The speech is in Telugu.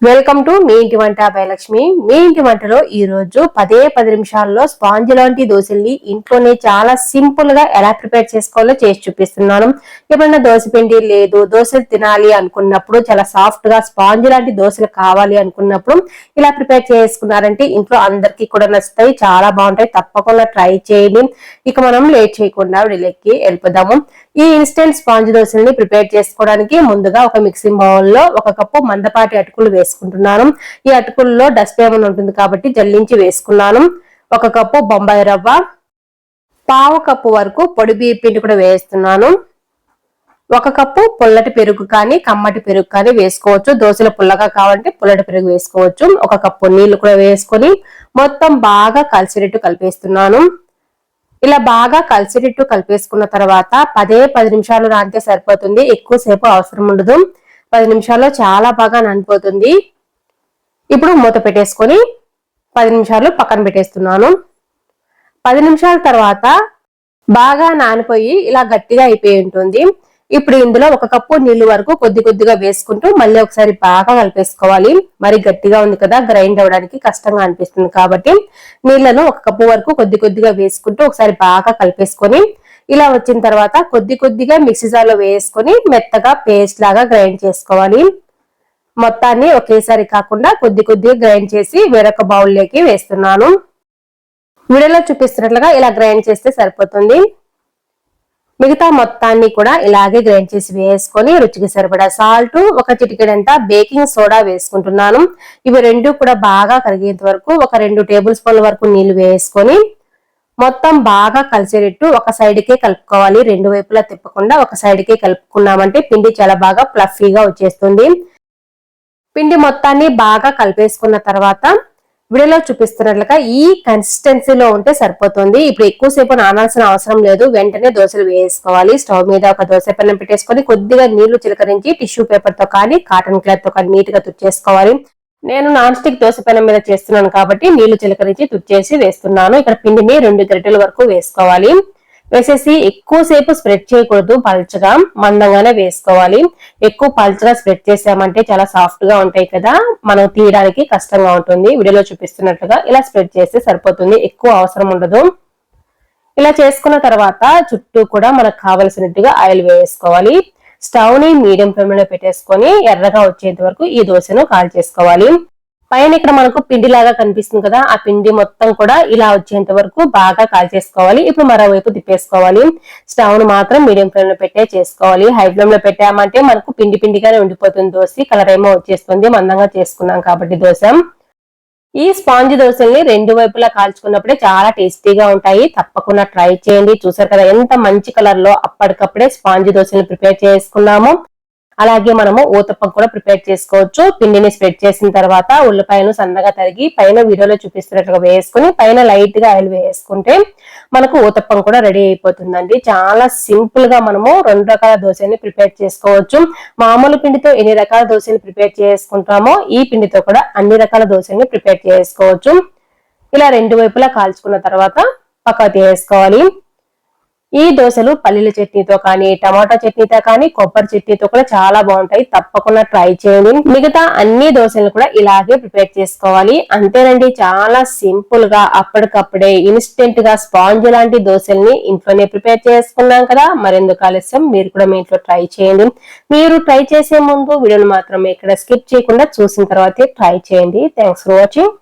వెల్కమ్ టు మీ ఇంటి వంట బై లక్ష్మి. మీ ఇంటి వంటలో ఈ రోజు 10 నిమిషాల్లో స్పాంజ్ లాంటి దోశల్ని ఇంట్లోనే చాలా సింపుల్ గా ఎలా ప్రిపేర్ చేసుకోవాలో చేసి చూపిస్తున్నాను. ఎప్పుడైనా దోశ పిండి లేదు, దోశలు తినాలి అనుకున్నప్పుడు, చాలా సాఫ్ట్ గా స్పాంజ్ లాంటి దోశలు కావాలి అనుకున్నప్పుడు ఇలా ప్రిపేర్ చేసుకున్నారంటే ఇంట్లో అందరికీ కూడా నచ్చుతాయి, చాలా బాగుంటాయి. తప్పకుండా ట్రై చేయండి. ఇక మనం లేట్ చేయకుండా వీడియోకి వెళ్ళిపోదాము. ఈ ఇన్స్టెంట్ స్పాంజ్ దోశల్ని ప్రిపేర్ చేసుకోవడానికి ముందుగా ఒక మిక్సింగ్ బౌల్ లో 1 కప్పు మందపాటి అటుకులు వేసుకుంటున్నాను. ఈ అటుకుల్లో డస్ట్ ఏమైనా ఉంటుంది కాబట్టి జల్లించి వేసుకున్నాను. 1 కప్పు బొంబాయి రవ్వ, 1/2 కప్పు వరకు పొడి బియ్యం పిండి కూడా వేస్తున్నాను. 1 కప్పు పుల్లటి పెరుగు కానీ కమ్మటి పెరుగు కానీ వేసుకోవచ్చు. దోశలు పుల్లగా కావాలంటే పుల్లటి పెరుగు వేసుకోవచ్చు. 1 కప్పు నీళ్లు కూడా వేసుకొని మొత్తం బాగా కలిసేటట్టు కలిపేస్తున్నాను. ఇలా బాగా కలిసేటట్టు కలిపేసుకున్న తర్వాత 10 నిమిషాలు నానితే సరిపోతుంది. ఎక్కువసేపు అవసరం ఉండదు. 10 నిమిషాల్లో చాలా బాగా నానిపోతుంది. ఇప్పుడు మూత పెట్టేసుకొని 10 నిమిషాలు పక్కన పెట్టేస్తున్నాను. 10 నిమిషాల తర్వాత బాగా నానిపోయి ఇలా గట్టిగా అయిపోయి ఉంటుంది. ఇప్పుడు ఇందులో 1 కప్పు నీళ్లు వరకు కొద్దిగా వేసుకుంటూ మళ్ళీ ఒకసారి బాగా కలిపేసుకోవాలి. మరి గట్టిగా ఉంది కదా, గ్రైండ్ అవ్వడానికి కష్టంగా అనిపిస్తుంది కాబట్టి నీళ్లను 1 కప్పు వరకు కొద్దిగా వేసుకుంటూ ఒకసారి బాగా కలిపేసుకొని ఇలా వచ్చిన తర్వాత కొద్దిగా మిక్సీ జార్లో వేసుకొని మెత్తగా పేస్ట్ లాగా గ్రైండ్ చేసుకోవాలి. మొత్తాన్ని ఒకేసారి కాకుండా కొద్దిగా గ్రైండ్ చేసి వేరొక బౌల్లోకి వేస్తున్నాను. వీడియోలో చూపిస్తున్నట్లుగా ఇలా గ్రైండ్ చేస్తే సరిపోతుంది. మిగతా మొత్తాన్ని కూడా ఇలాగే గ్రైండ్ చేసి వేసుకొని రుచికి సరిపడా సాల్ట్, 1 చిటికెడంత బేకింగ్ సోడా వేసుకుంటున్నాను. ఇవి రెండు కూడా బాగా కరిగేంత వరకు 2 టేబుల్ స్పూన్ల వరకు నీళ్లు వేసుకొని మొత్తం బాగా కలిసేటట్టు ఒక సైడ్కే కలుపుకోవాలి. 2 వైపులా తిప్పకుండా ఒక సైడ్కే కలుపుకున్నామంటే పిండి చాలా బాగా ఫ్లఫీగా వచ్చేస్తుంది. పిండి మొత్తాన్ని బాగా కలిపేసుకున్న తర్వాత వీడియోలో చూపిస్తున్నట్లుగా ఈ కన్సిస్టెన్సీలో ఉంటే సరిపోతుంది. ఇప్పుడు ఎక్కువసేపు నానాల్సిన అవసరం లేదు. వెంటనే దోశలు వేసుకోవాలి. స్టవ్ మీద ఒక దోశ పెనం పెట్టేసుకొని కొద్దిగా నీళ్లు చిలకరించి టిష్యూ పేపర్ తో కానీ కాటన్ క్లాత్ తో కానీ నీట్ గా తుడిచేసుకోవాలి. నేను నాన్ స్టిక్ దోశ పెనం మీద చేస్తున్నాను కాబట్టి నీళ్లు చిలకరించి తుడిచేసి వేస్తున్నాను. ఇక్కడ పిండిని 2 గరిటెల వరకు వేసుకోవాలి. వేసేసి ఎక్కువసేపు స్ప్రెడ్ చేయకూడదు, పల్చగా మందంగానే వేసుకోవాలి. ఎక్కువ పల్చగా స్ప్రెడ్ చేసామంటే చాలా సాఫ్ట్ గా ఉంటాయి కదా, మనం తీయడానికి కష్టంగా ఉంటుంది. వీడియోలో చూపిస్తున్నట్లుగా ఇలా స్ప్రెడ్ చేస్తే సరిపోతుంది, ఎక్కువ అవసరం ఉండదు. ఇలా చేసుకున్న తర్వాత చుట్టూ కూడా మనకు కావలసినట్టుగా ఆయిల్ వేసుకోవాలి. స్టవ్ ని మీడియం ఫ్లేమ్ లో పెట్టేసుకొని ఎర్రగా వచ్చేంత వరకు ఈ దోశను కాల్ చేసుకోవాలి. పైన ఇక్కడ మనకు పిండి లాగా కనిపిస్తుంది కదా, ఆ పిండి మొత్తం కూడా ఇలా వచ్చేంత వరకు బాగా కాల్చేసుకోవాలి. ఇప్పుడు మరోవైపు తిప్పేసుకోవాలి. స్టవ్ ను మాత్రం మీడియం ఫ్లేమ్ లో పెట్టే చేసుకోవాలి. హై ఫ్లేమ్ లో పెట్టామంటే మనకు పిండిగానే ఉండిపోతుంది దోశ, కలర్ ఏమో వచ్చేస్తుంది. మందంగా చేసుకున్నాం కాబట్టి దోశ. ఈ స్పాంజ్ దోశల్ని 2 వైపులా కాల్చుకున్నప్పుడే చాలా టేస్టీగా ఉంటాయి. తప్పకుండా ట్రై చేయండి. చూసారు కదా ఎంత మంచి కలర్ లో అప్పటికప్పుడే స్పాంజ్ దోశల్ని ప్రిపేర్ చేసుకున్నాము. అలాగే మనము ఊతప్పం కూడా ప్రిపేర్ చేసుకోవచ్చు. పిండిని స్ప్రెడ్ చేసిన తర్వాత ఉల్లిపాయను సన్నగా తరిగి పైన వీడియోలో చూపిస్తున్నట్టుగా వేసుకుని పైన లైట్ గా ఆయిల్ వేసుకుంటే మనకు ఊతప్పం కూడా రెడీ అయిపోతుందండి. చాలా సింపుల్ గా మనము 2 రకాల దోశని ప్రిపేర్ చేసుకోవచ్చు. మామూలు పిండితో ఎన్ని రకాల దోశని ప్రిపేర్ చేసుకుంటామో ఈ పిండితో కూడా అన్ని రకాల దోశని ప్రిపేర్ చేసుకోవచ్చు. ఇలా 2 వైపులా కాల్చుకున్న తర్వాత పక్కకు తీసుకోవాలి. ఈ దోశలు పల్లీల చట్నీతో కానీ, టమాటా చట్నీతో కానీ, కొబ్బరి చట్నీతో కూడా చాలా బాగుంటాయి. తప్పకుండా ట్రై చేయండి. మిగతా అన్ని దోశలు కూడా ఇలాగే ప్రిపేర్ చేసుకోవాలి. అంతేనండి, చాలా సింపుల్ గా అప్పటికప్పుడే ఇన్స్టెంట్ గా స్పాంజ్ లాంటి దోశల్ని ఇంట్లోనే ప్రిపేర్ చేసుకున్నాం కదా. మరెందుకు ఆలస్యం, మీరు కూడా మీ ఇంట్లో ట్రై చేయండి. మీరు ట్రై చేసే ముందు వీడియోని మాత్రం ఇక్కడ స్కిప్ చేయకుండా చూసిన తర్వాతే ట్రై చేయండి. Thanks for watching.